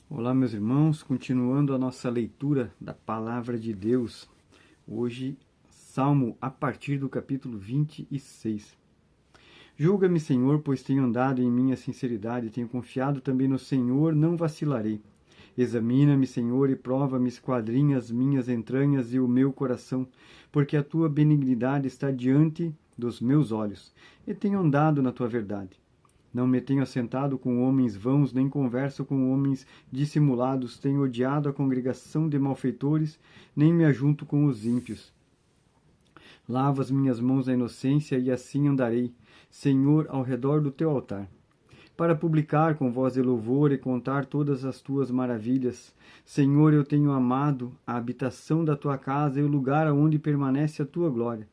Olá, meus irmãos, continuando a nossa leitura da Palavra de Deus. Hoje, Salmo a partir do capítulo 26. Julga-me, Senhor, pois tenho andado em minha sinceridade, tenho confiado também no Senhor, não vacilarei. Examina-me, Senhor, e prova-me, esquadrinha as minhas entranhas e o meu coração, porque a tua benignidade está diante dos meus olhos, e tenho andado na tua verdade. Não me tenho assentado com homens vãos, nem converso com homens dissimulados. Tenho odiado a congregação de malfeitores, nem me ajunto com os ímpios. Lavo as minhas mãos na inocência, e assim andarei, Senhor, ao redor do teu altar, para publicar com voz de louvor e contar todas as tuas maravilhas. Senhor, eu tenho amado a habitação da tua casa e o lugar onde permanece a tua glória.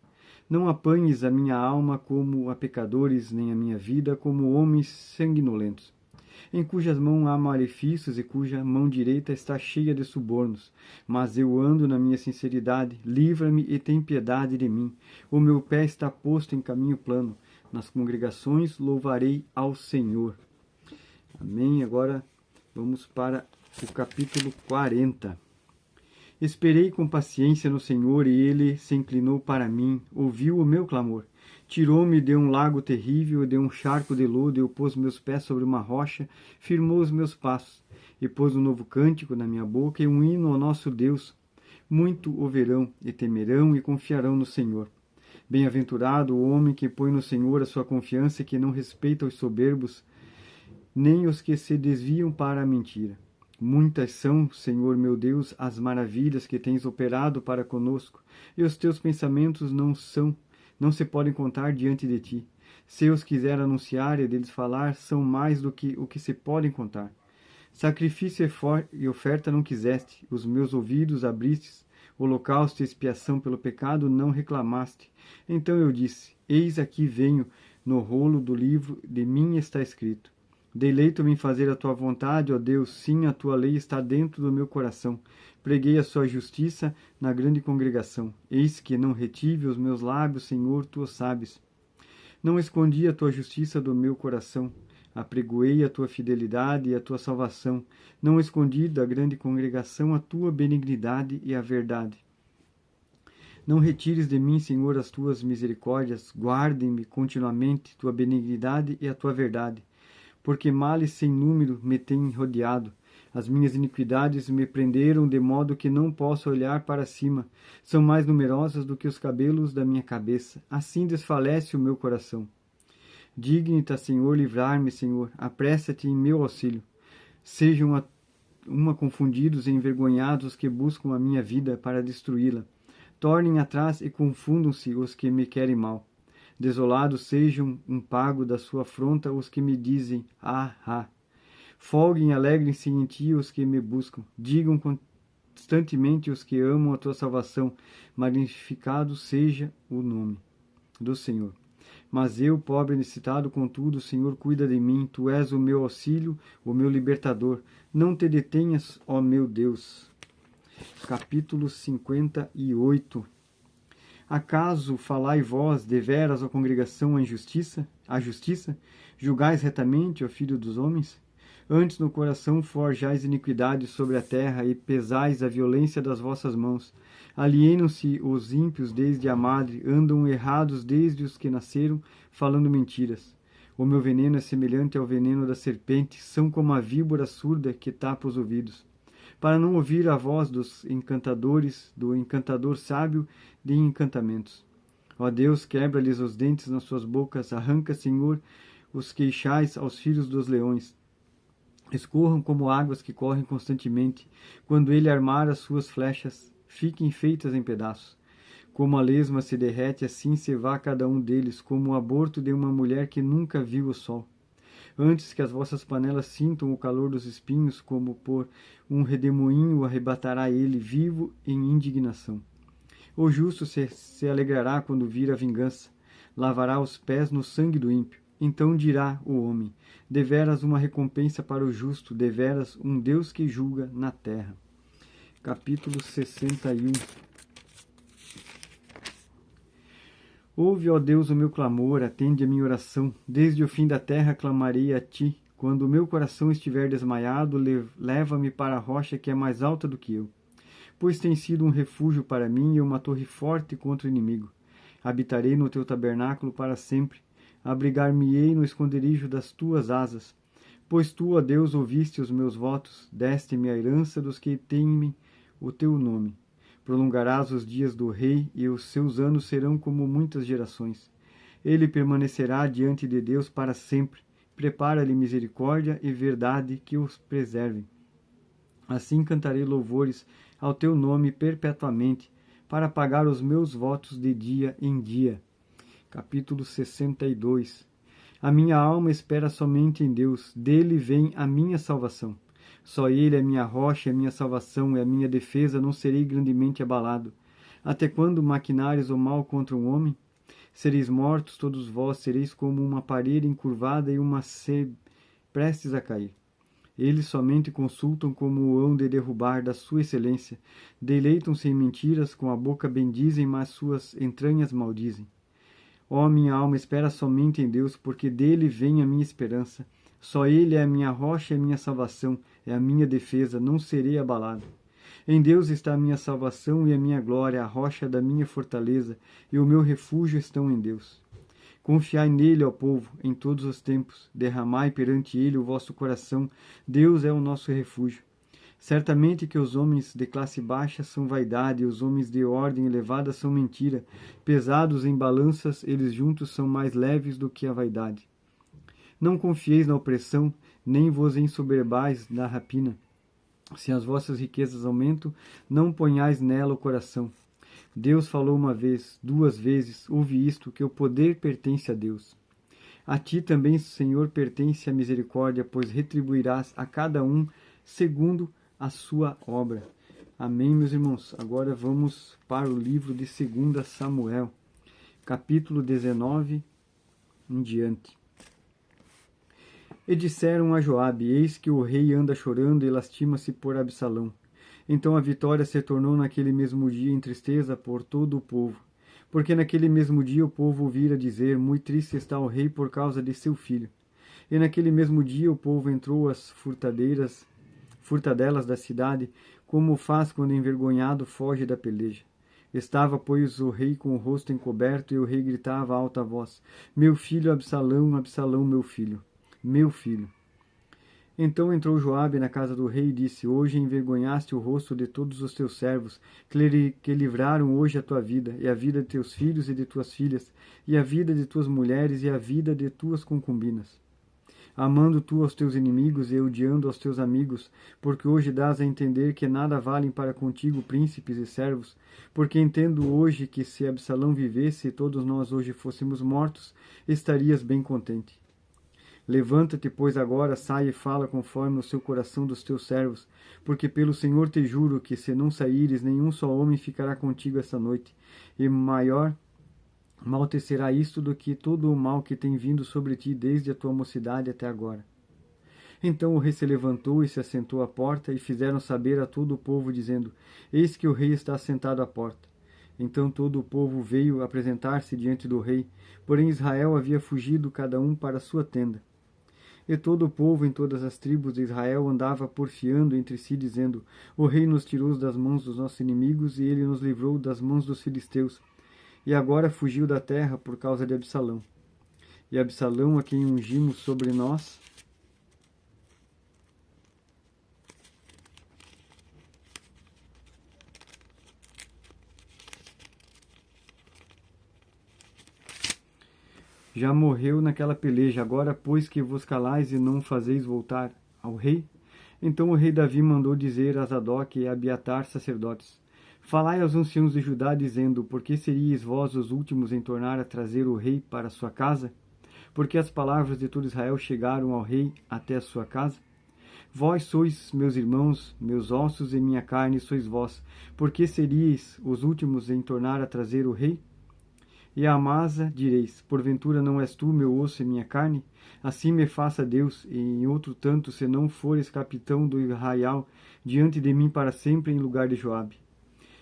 Não apanhes a minha alma como a pecadores, nem a minha vida como homens sanguinolentos, em cujas mãos há malefícios e cuja mão direita está cheia de subornos. Mas eu ando na minha sinceridade, livra-me e tem piedade de mim. O meu pé está posto em caminho plano, nas congregações louvarei ao Senhor. Amém. Agora vamos para o capítulo 40. Esperei com paciência no Senhor, e ele se inclinou para mim, ouviu o meu clamor. Tirou-me de um lago terrível, de um charco de lodo, e pôs meus pés sobre uma rocha, firmou os meus passos, e pôs um novo cântico na minha boca e um hino ao nosso Deus. Muito o verão, e temerão e confiarão no Senhor. Bem-aventurado o homem que põe no Senhor a sua confiança e que não respeita os soberbos, nem os que se desviam para a mentira. Muitas são, Senhor meu Deus, as maravilhas que tens operado para conosco, e os teus pensamentos não se podem contar diante de ti. Se eu os quiser anunciar e deles falar, são mais do que o que se podem contar. Sacrifício e oferta não quiseste, os meus ouvidos abristes, holocausto e expiação pelo pecado não reclamaste. Então eu disse, eis aqui venho, no rolo do livro de mim está escrito. Deleito-me em fazer a tua vontade, ó Deus, sim, a tua lei está dentro do meu coração. Preguei a sua justiça na grande congregação. Eis que não retive os meus lábios, Senhor, tu o sabes. Não escondi a tua justiça do meu coração. Apregoei a tua fidelidade e a tua salvação. Não escondi da grande congregação a tua benignidade e a verdade. Não retires de mim, Senhor, as tuas misericórdias. Guardem-me continuamente tua benignidade e a tua verdade. Porque males sem número me têm rodeado. As minhas iniquidades me prenderam de modo que não posso olhar para cima. São mais numerosas do que os cabelos da minha cabeça. Assim desfalece o meu coração. Digne-te, Senhor, livrar-me, Senhor. Apressa-te em meu auxílio. Sejam confundidos e envergonhados os que buscam a minha vida para destruí-la. Tornem atrás e confundam-se os que me querem mal. Desolados sejam um pago da sua afronta os que me dizem, ah, ah. Folguem e alegrem-se em ti os que me buscam. Digam constantemente os que amam a tua salvação, magnificado seja o nome do Senhor. Mas eu, pobre e necessitado, contudo, o Senhor cuida de mim. Tu és o meu auxílio, o meu libertador. Não te detenhas, ó meu Deus. Capítulo 58. Acaso falai vós deveras, ó congregação, a justiça? Julgais retamente, ó filho dos homens? Antes no coração forjais iniquidade sobre a terra e pesais a violência das vossas mãos. Alienam-se os ímpios desde a madre, andam errados desde os que nasceram, falando mentiras. O meu veneno é semelhante ao veneno da serpente, são como a víbora surda que tapa os ouvidos. Para não ouvir a voz dos encantadores, do encantador sábio de encantamentos. Ó Deus, quebra-lhes os dentes nas suas bocas, arranca, Senhor, os queixais aos filhos dos leões. Escorram como águas que correm constantemente. Quando ele armar as suas flechas, fiquem feitas em pedaços. Como a lesma se derrete, assim se vá cada um deles, como o aborto de uma mulher que nunca viu o sol. Antes que as vossas panelas sintam o calor dos espinhos, como por um redemoinho o arrebatará ele, vivo em indignação. O justo se alegrará quando vir a vingança, lavará os pés no sangue do ímpio. Então dirá o homem, deveras uma recompensa para o justo, deveras um Deus que julga na terra. Capítulo 61. Ouve, ó Deus, o meu clamor, atende a minha oração. Desde o fim da terra clamarei a ti, Quando o meu coração estiver desmaiado, leva-me para a rocha que é mais alta do que eu. Pois tem sido um refúgio para mim e uma torre forte contra o inimigo. Habitarei no teu tabernáculo para sempre. Abrigar-me-ei no esconderijo das tuas asas. Pois tu, ó Deus, ouviste os meus votos, deste-me a herança dos que temem o teu nome. Prolongarás os dias do rei, e os seus anos serão como muitas gerações. Ele permanecerá diante de Deus para sempre. Prepara-lhe misericórdia e verdade que os preservem. Assim cantarei louvores ao teu nome perpetuamente, para pagar os meus votos de dia em dia. Capítulo 62. A minha alma espera somente em Deus, dele vem a minha salvação. Só ele é minha rocha, é minha salvação, é a minha defesa, não serei grandemente abalado. Até quando maquinares o mal contra um homem? Sereis mortos todos vós, sereis como uma parede encurvada e uma sebe prestes a cair. Eles somente consultam como o hão de derrubar da sua excelência. Deleitam-se em mentiras, com a boca bendizem, mas suas entranhas maldizem. Ó, minha alma espera somente em Deus, porque dele vem a minha esperança. Só ele é a minha rocha e a minha salvação, é a minha defesa, não serei abalado. Em Deus está a minha salvação e a minha glória, a rocha da minha fortaleza, e o meu refúgio estão em Deus. Confiai nele, ó povo, em todos os tempos, derramai perante ele o vosso coração, Deus é o nosso refúgio. Certamente que os homens de classe baixa são vaidade, e os homens de ordem elevada são mentira. Pesados em balanças, eles juntos são mais leves do que a vaidade. Não confieis na opressão, nem vos ensoberbais na rapina. Se as vossas riquezas aumentam, não ponhais nela o coração. Deus falou uma vez, 2 vezes, ouve isto, que o poder pertence a Deus. A ti também, Senhor, pertence a misericórdia, pois retribuirás a cada um segundo a sua obra. Amém, meus irmãos? Agora vamos para o livro de 2 Samuel, capítulo 19 em diante. E disseram a Joabe, eis que o rei anda chorando e lastima-se por Absalão. Então a vitória se tornou naquele mesmo dia em tristeza por todo o povo, porque naquele mesmo dia o povo ouvira dizer, muito triste está o rei por causa de seu filho. E naquele mesmo dia o povo entrou às furtadelas da cidade, como faz quando envergonhado foge da peleja. Estava, pois, o rei com o rosto encoberto, e o rei gritava a alta voz, meu filho Absalão, Absalão, meu filho, meu filho. Então entrou Joabe na casa do rei e disse, hoje envergonhaste o rosto de todos os teus servos, que livraram hoje a tua vida, e a vida de teus filhos e de tuas filhas, e a vida de tuas mulheres, e a vida de tuas concubinas. Amando tu aos teus inimigos e odiando aos teus amigos, porque hoje dás a entender que nada valem para contigo príncipes e servos, porque entendo hoje que se Absalão vivesse e todos nós hoje fôssemos mortos, estarias bem contente. Levanta-te, pois, agora, sai e fala conforme o seu coração dos teus servos, porque pelo Senhor te juro que, se não saíres, nenhum só homem ficará contigo esta noite, e maior mal te será isto do que todo o mal que tem vindo sobre ti desde a tua mocidade até agora. Então o rei se levantou e se assentou à porta, e fizeram saber a todo o povo, dizendo, eis que o rei está sentado à porta. Então todo o povo veio apresentar-se diante do rei, porém Israel havia fugido cada um para a sua tenda. E todo o povo em todas as tribos de Israel andava porfiando entre si, dizendo, o rei nos tirou das mãos dos nossos inimigos, e ele nos livrou das mãos dos filisteus, e agora fugiu da terra por causa de Absalão. E Absalão, a quem ungimos sobre nós, já morreu naquela peleja. Agora, pois, que vos calais e não fazeis voltar ao rei? Então o rei Davi mandou dizer a Zadok e a Abiatar, sacerdotes, falai aos anciãos de Judá, dizendo, por que seríeis vós os últimos em tornar a trazer o rei para sua casa? Porque as palavras de todo Israel chegaram ao rei até a sua casa? Vós sois meus irmãos, meus ossos e minha carne sois vós. Por que seríeis os últimos em tornar a trazer o rei? E a Amasa direis, porventura não és tu meu osso e minha carne? Assim me faça Deus, e em outro tanto, se não fores capitão do arraial, diante de mim para sempre em lugar de Joabe.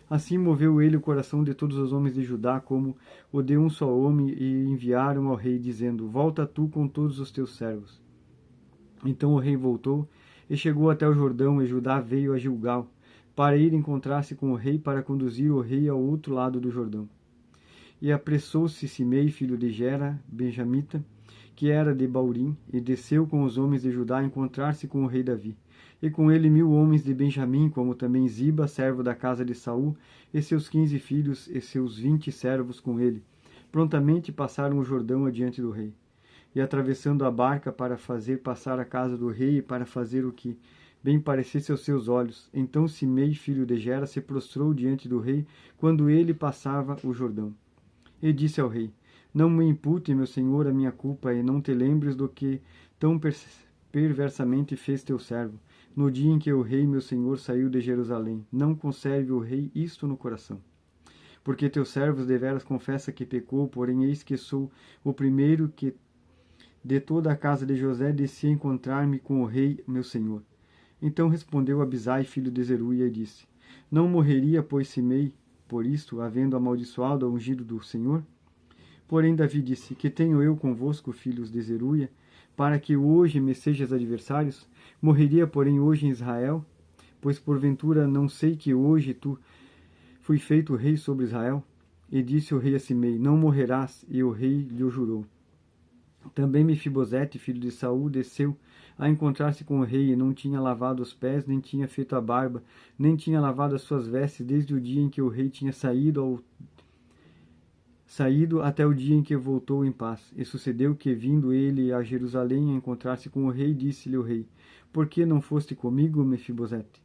Assim moveu ele o coração de todos os homens de Judá, como o de um só homem, e enviaram ao rei, dizendo, volta tu com todos os teus servos. Então o rei voltou e chegou até o Jordão, e Judá veio a Gilgal, para ir encontrar-se com o rei, para conduzir o rei ao outro lado do Jordão. E apressou-se Simei, filho de Gera, benjamita, que era de Baurim, e desceu com os homens de Judá a encontrar-se com o rei Davi. E com ele 1000 homens de Benjamim, como também Ziba, servo da casa de Saul, e seus 15 filhos, e seus 20 servos com ele. Prontamente passaram o Jordão adiante do rei. E atravessando a barca para fazer passar a casa do rei, e para fazer o que bem parecesse aos seus olhos. Então Simei, filho de Gera, se prostrou diante do rei, quando ele passava o Jordão. E disse ao rei: Não me impute, meu senhor, a minha culpa, e não te lembres do que tão perversamente fez teu servo, no dia em que o rei, meu senhor, saiu de Jerusalém. Não conserve o rei isto no coração. Porque teus servos deveras confessa que pecou, porém eis que sou o primeiro que de toda a casa de José desci a encontrar-me com o rei, meu senhor. Então respondeu Abisai, filho de Zeruia, e disse: Não morreria, pois, Simei, por isto, havendo amaldiçoado o ungido do Senhor? Porém Davi disse: Que tenho eu convosco, filhos de Zeruia, para que hoje me sejas adversários? Morreria, porém, hoje em Israel? Pois porventura não sei que hoje tu fui feito rei sobre Israel? E disse o rei a Simei: Não morrerás. E o rei lhe o jurou. Também Mefibosete, filho de Saul, desceu a encontrar-se com o rei, e não tinha lavado os pés, nem tinha feito a barba, nem tinha lavado as suas vestes, desde o dia em que o rei tinha saído até o dia em que voltou em paz. E sucedeu que, vindo ele a Jerusalém a encontrar-se com o rei, disse-lhe o rei: Por que não foste comigo, Mefibosete?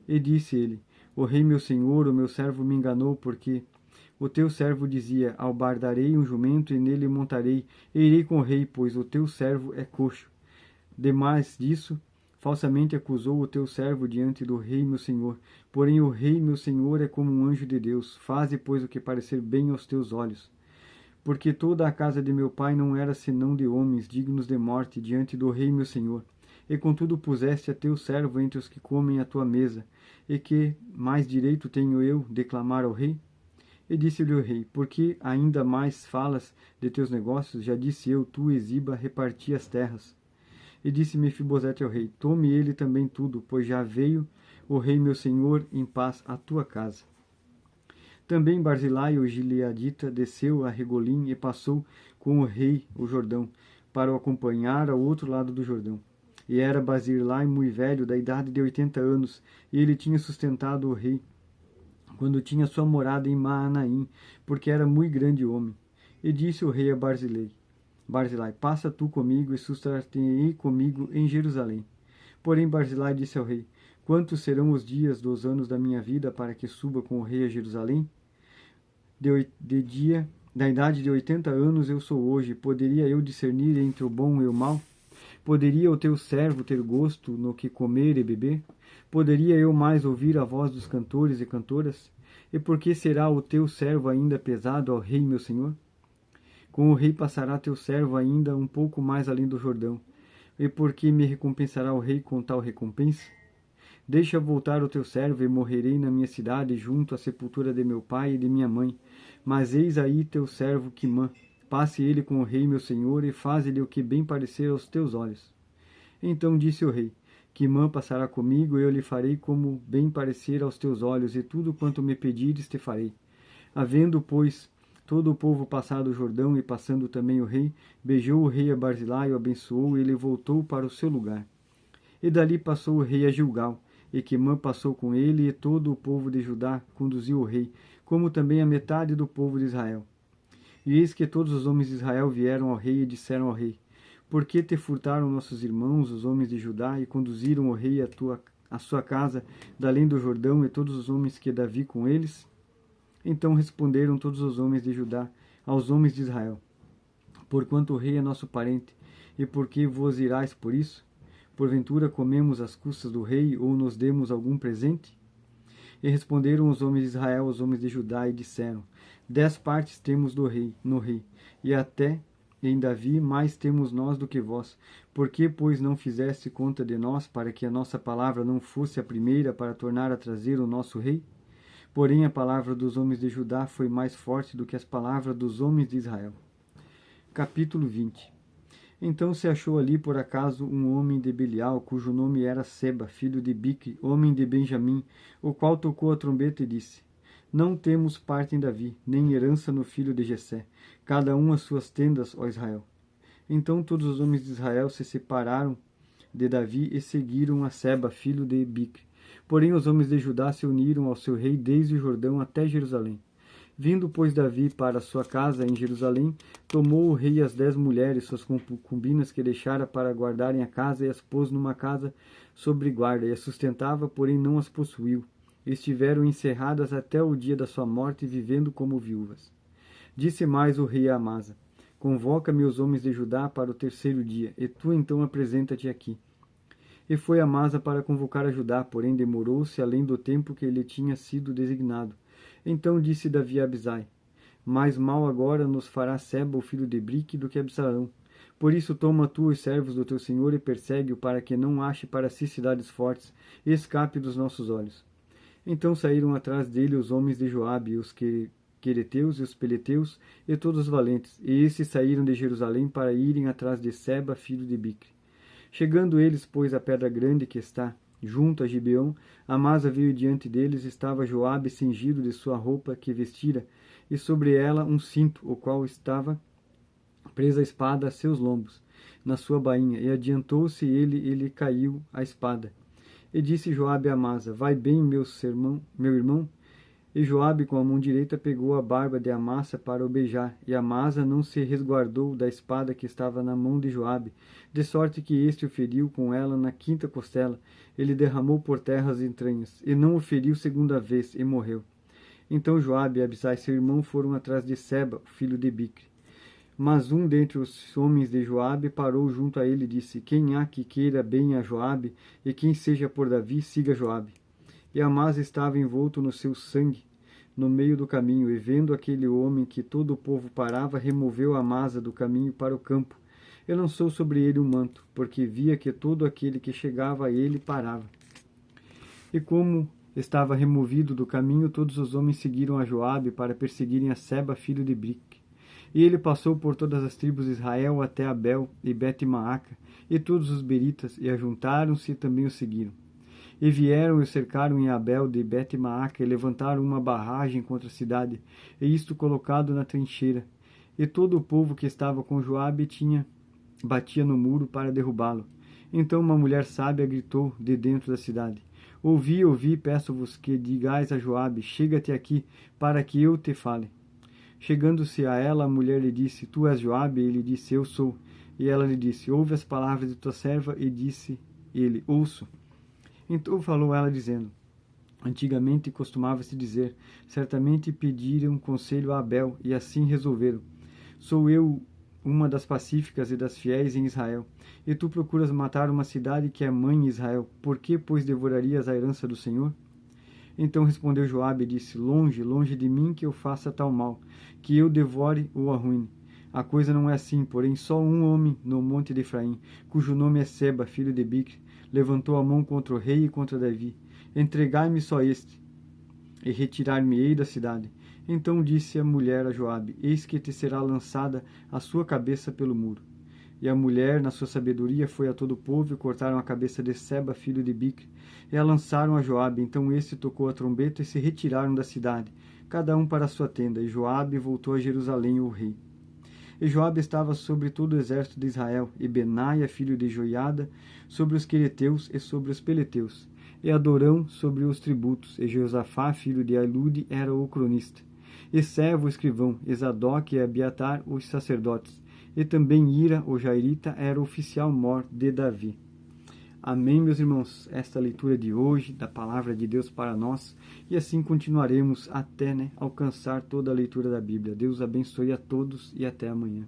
E disse ele: O rei meu senhor, o meu servo me enganou, porque o teu servo dizia: Albardarei um jumento e nele montarei, e irei com o rei, pois o teu servo é coxo. Demais disso, falsamente acusou o teu servo diante do rei meu senhor. Porém o rei meu senhor é como um anjo de Deus. Faze, pois, o que parecer bem aos teus olhos. Porque toda a casa de meu pai não era senão de homens dignos de morte diante do rei meu senhor. E contudo puseste a teu servo entre os que comem à tua mesa. E que mais direito tenho eu de clamar ao rei? E disse-lhe o rei: Por que ainda mais falas de teus negócios? Já disse eu, tu e Ziba reparti as terras. E disse Mefibosete ao rei: Tome ele também tudo, pois já veio o rei meu senhor em paz à tua casa. Também Barzilai, o gileadita, desceu a Regolim e passou com o rei o Jordão, para o acompanhar ao outro lado do Jordão. E era Barzilai muito velho, da idade de 80 anos, e ele tinha sustentado o rei quando tinha sua morada em Maanaim, porque era muito grande homem. E disse o rei a Barzilai: Passa tu comigo e sustentarei comigo em Jerusalém. Porém Barzilai disse ao rei: Quantos serão os dias dos anos da minha vida para que suba com o rei a Jerusalém? Da idade de 80 anos eu sou hoje. Poderia eu discernir entre o bom e o mal? Poderia o teu servo ter gosto no que comer e beber? Poderia eu mais ouvir a voz dos cantores e cantoras? E por que será o teu servo ainda pesado ao rei meu senhor? Com o rei passará teu servo ainda um pouco mais além do Jordão. E por que me recompensará o rei com tal recompensa? Deixa voltar o teu servo, e morrerei na minha cidade, junto à sepultura de meu pai e de minha mãe. Mas eis aí teu servo Quimã. Passe ele com o rei meu senhor, e faze-lhe o que bem parecer aos teus olhos. Então disse o rei: Quimã passará comigo, e eu lhe farei como bem parecer aos teus olhos, e tudo quanto me pedires te farei. Havendo, pois, todo o povo passado o Jordão, e passando também o rei, beijou o rei a Barzilai, o abençoou, e ele voltou para o seu lugar. E dali passou o rei a Gilgal, e Quimã passou com ele, e todo o povo de Judá conduziu o rei, como também a metade do povo de Israel. E eis que todos os homens de Israel vieram ao rei e disseram ao rei: Por que te furtaram nossos irmãos, os homens de Judá, e conduziram o rei à sua casa, da além do Jordão, e todos os homens que Davi com eles? Então responderam todos os homens de Judá aos homens de Israel: Porquanto o rei é nosso parente, e por que vos irais por isso? Porventura comemos as custas do rei, ou nos demos algum presente? E responderam os homens de Israel aos homens de Judá, e disseram: 10 partes temos no rei, e até em Davi mais temos nós do que vós. Por que, pois, não fizeste conta de nós, para que a nossa palavra não fosse a primeira para tornar a trazer o nosso rei? Porém a palavra dos homens de Judá foi mais forte do que as palavras dos homens de Israel. Capítulo 20. Então se achou ali por acaso um homem de Belial, cujo nome era Seba, filho de Bique, homem de Benjamim, o qual tocou a trombeta e disse: Não temos parte em Davi, nem herança no filho de Jessé, cada um as suas tendas, ó Israel. Então todos os homens de Israel se separaram de Davi e seguiram a Seba, filho de Bique. Porém os homens de Judá se uniram ao seu rei desde o Jordão até Jerusalém. Vindo, pois, Davi para sua casa em Jerusalém, tomou o rei as 10 mulheres, suas concubinas que deixara para guardarem a casa, e as pôs numa casa sobre guarda, e as sustentava, porém não as possuiu. Estiveram encerradas até o dia da sua morte, vivendo como viúvas. Disse mais o rei a Amasa: Convoca-me os homens de Judá para o 3º dia, e tu então apresenta-te aqui. E foi Amasa para convocar a Judá, porém demorou-se além do tempo que lhe tinha sido designado. Então disse Davi a Abisai: Mais mal agora nos fará Seba, o filho de Brique, do que Absalão. Por isso toma tu os servos do teu senhor e persegue-o, para que não ache para si cidades fortes, e escape dos nossos olhos. Então saíram atrás dele os homens de Joabe, os quereteus e os peleteus, e todos os valentes, e esses saíram de Jerusalém para irem atrás de Seba, filho de Bicre. Chegando eles, pois, à pedra grande que está junto a Gibeão, Amasa veio diante deles, estava Joabe cingido de sua roupa que vestira, e sobre ela um cinto, o qual estava presa a espada a seus lombos, na sua bainha, e adiantou-se ele, e lhe caiu a espada. E disse Joabe a Amasa: Vai bem, meu irmão? E Joabe com a mão direita pegou a barba de Amasa para o beijar, e Amasa não se resguardou da espada que estava na mão de Joabe, de sorte que este o feriu com ela na 5ª costela. Ele derramou por terra as entranhas, e não o feriu segunda vez, e morreu. Então Joabe e Abisai, seu irmão, foram atrás de Seba, filho de Bicre. Mas um dentre os homens de Joabe parou junto a ele e disse: Quem há que queira bem a Joabe, e quem seja por Davi, siga Joabe. E Amasa estava envolto no seu sangue, no meio do caminho, e vendo aquele homem que todo o povo parava, removeu Amasa do caminho para o campo, e lançou sobre ele um manto, porque via que todo aquele que chegava a ele parava. E como estava removido do caminho, todos os homens seguiram a Joabe para perseguirem a Seba, filho de Brique. E ele passou por todas as tribos de Israel até Abel e Bet-Maaca, e todos os beritas, e ajuntaram-se e também o seguiram. E vieram e o cercaram em Abel de Bet-Maaca, e levantaram uma barragem contra a cidade, e isto colocado na trincheira. E todo o povo que estava com Joabe batia no muro para derrubá-lo. Então uma mulher sábia gritou de dentro da cidade: Ouvi, ouvi, peço-vos que digais a Joabe: Chega-te aqui, para que eu te fale. Chegando-se a ela, a mulher lhe disse: Tu és Joabe? E ele disse: Eu sou. E ela lhe disse: Ouve as palavras de tua serva. E disse ele: Ouço. Então falou ela, dizendo: Antigamente costumava-se dizer: Certamente pediram conselho a Abel, e assim resolveram. Sou eu uma das pacíficas e das fiéis em Israel, e tu procuras matar uma cidade que é mãe em Israel. Por que, pois, devorarias a herança do Senhor? Então respondeu Joabe e disse: Longe, longe de mim que eu faça tal mal, que eu devore ou arruine. A coisa não é assim, porém só um homem no monte de Efraim, cujo nome é Seba, filho de Bicre, levantou a mão contra o rei e contra Davi. Entregai-me só este, e retirar-me-ei da cidade. Então disse a mulher a Joabe: Eis que te será lançada a sua cabeça pelo muro. E a mulher, na sua sabedoria, foi a todo o povo, e cortaram a cabeça de Seba, filho de Bicre, e a lançaram a Joabe. Então este tocou a trombeta, e se retiraram da cidade, cada um para a sua tenda, e Joabe voltou a Jerusalém, o rei. E Joabe estava sobre todo o exército de Israel, e Benaia, filho de Joiada, sobre os quereteus e sobre os peleteus, e Adorão sobre os tributos, e Josafá, filho de Ailude, era o cronista, e Servo o escrivão, e Zadok e Abiatar os sacerdotes, e também Ira, o jairita, era o oficial-mor de Davi. Amém, meus irmãos? Esta leitura de hoje, da Palavra de Deus para nós, e assim continuaremos até alcançar toda a leitura da Bíblia. Deus abençoe a todos e até amanhã.